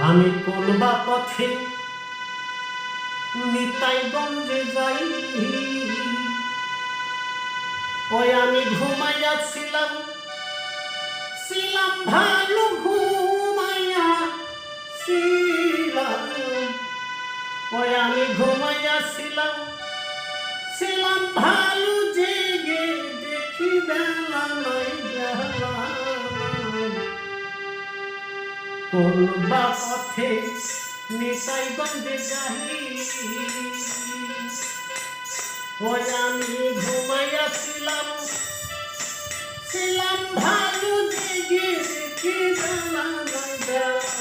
আমি কোন বা পথে নিতাইগঞ্জে যাই, ওই আমি ঘুমাইয়াছিলাম, ছিলাম ভালো ঘুমাইয়া ছিলাম, ওই আমি ঘুমাইয়াছিলাম, ছিলাম ভালো জেগে, দেখি বেলা নাই বেলা, কোন বা পথে নিতাইগঞ্জে যাই, ওই আমি ঘুমাইয়াছিলাম, ছিলাম ভালো জেগে, দেখি বেলা নাই বেলা,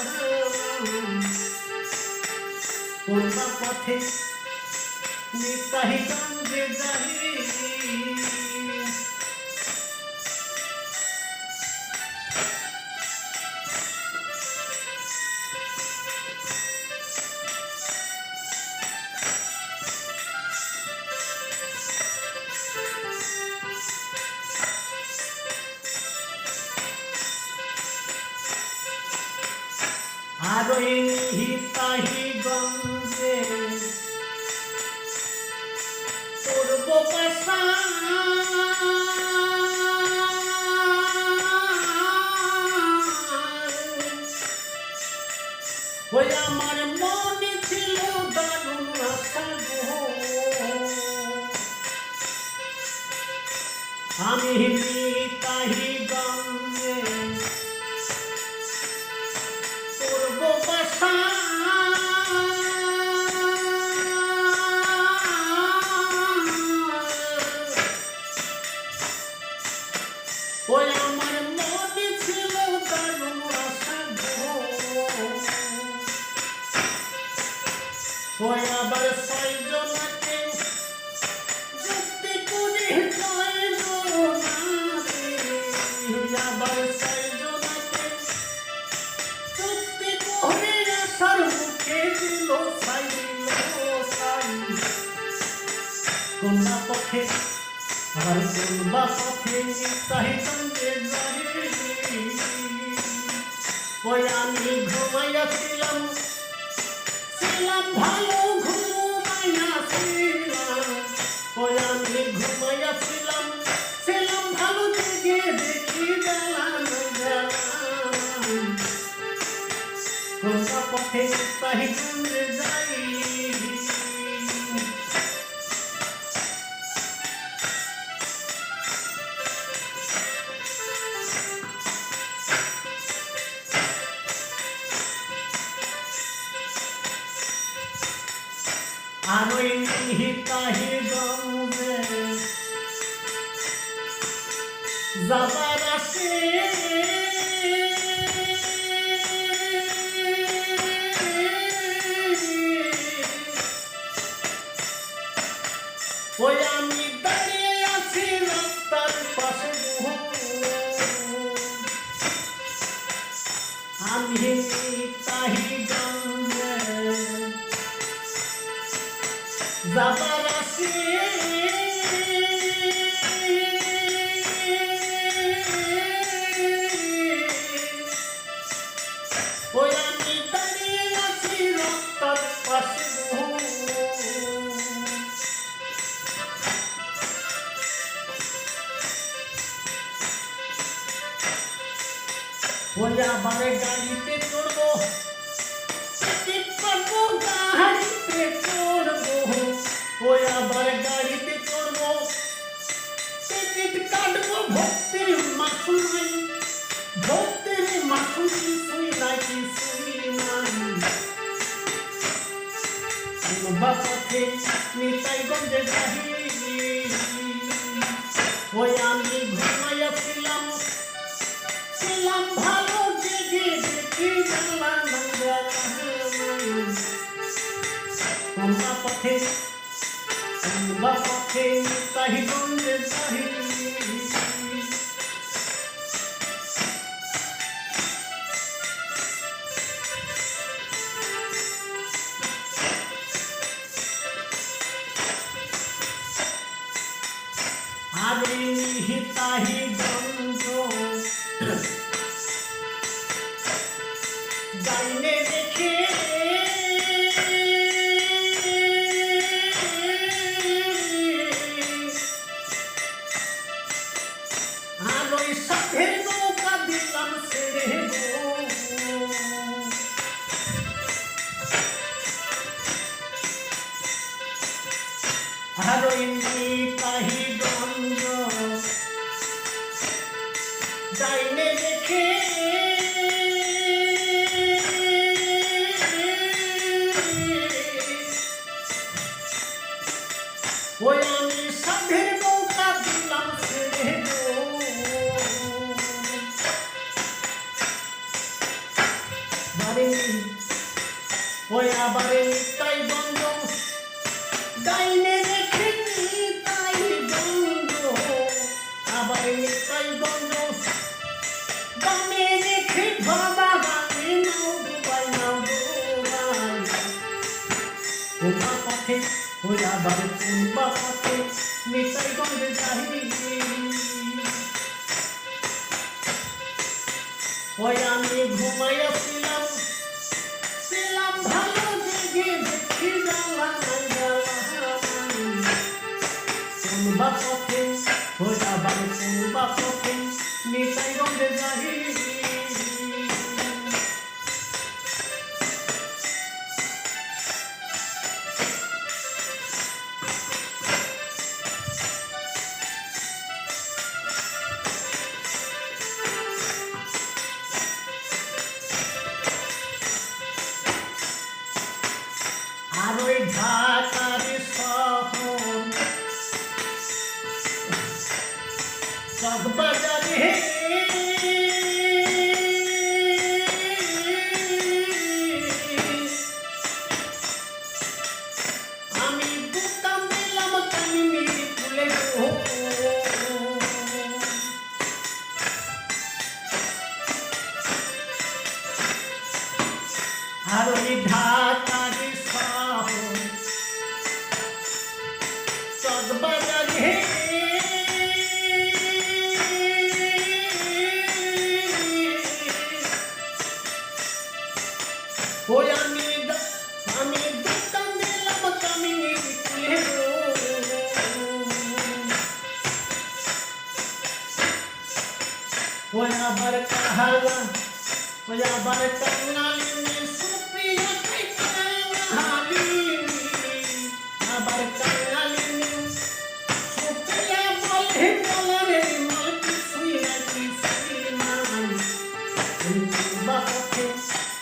কোন বা পথে নিতাইগঞ্জে যাই। আর ওই নিতাইগঞ্জে করব বাসা, ওই আমার মনে ছিল দারুণ আশা গো, আমি নিতাইগঞ্জে করব বাসা, ওই আমার মনে ছিল দারুণ আশা গো, ওই আবার ছয়জনাকে যুক্তি করে ছয়জনাকে, আবার ছয়জনাকে যুক্তি করে আসার মুখে দিল ছাই, দিল ছাই, কোন বা পথে আর কোন বা পথে নিতাইগঞ্জে যাই, ওই আমি ঘুমাইয়াছিলাম, ছিলাম ভালো ঘুমাইয়াছিলাম, ওই আমি ঘুমাইয়াছিলাম, ছিলাম ভালো জেগে, দেখি বেলা নাই বেলা, কোন বা পথে নিতাইগঞ্জে যাই। আর ওই নিতাইগঞ্জে যাবার আসে, ওই আমি দাঁড়িয়ে আছি রাস্তার পাশে গো, আমি নিতাইগঞ্জে যাবার আসে, ওই আমি দাঁড়িয়ে আছি রাস্তার পাশে গো, ওই আবার গাড়িতে চড়বো, টিকিট কাটবো গাড়িতে চড়বো, ওই আবার গাড়িতে চড়বো, টিকিট কাটবো, ভক্তির মাসুল নাই, ভক্তির মাসুল কিছুই নাই, কিছুই নাই, কোন বা পথে নিতাইগঞ্জে যাই, ওই আমি ঘুমাইয়াছিলাম, ছিলাম ভালো জেগে, দেখি বেলা নাই বেলা, কোন বা পথে নিতাইগঞ্জে যাই। আর ওই নিতাইগঞ্জ যাইনে দেখি আবার চলবা পথে নিতাই গঞ্জে যাহি ওই আমি ঘুমাইয়াছিলাম ছিলাম ভালো জেগে দেখি জ্বালা চলবা পথে ওই আবার চলবা পথে নিতাই গঞ্জে যাহি আর ওই ঢাকার শহর চকবাজারে আমি দোকান দিলাম কামিনী ফুলে গো আর ওই ঢাকার শহর চকবাজারে ওই আমি দোকান দিলাম কামিনী ফুলে গো ওই আবার কাহালা ওই আবার কাঙালিনী সুপ্রিয়া কাঙালিনী আবার কাঙালিনী সুপ্রিয়া বলে বলে মাল কিছুই নাই চলবা পথে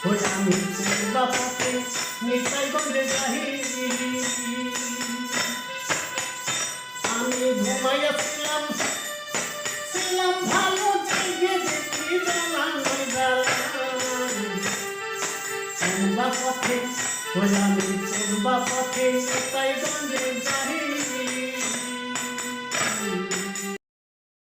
ওই আমি চলবা পথে নিতাই গঞ্জে যাহি আমি ঘুমাইয়াছিলাম ছিলাম ভালো জেগে দেখি জ্বালা চলবা পথে ওই আমি চলবা পথে নিতাই গঞ্জে যাহি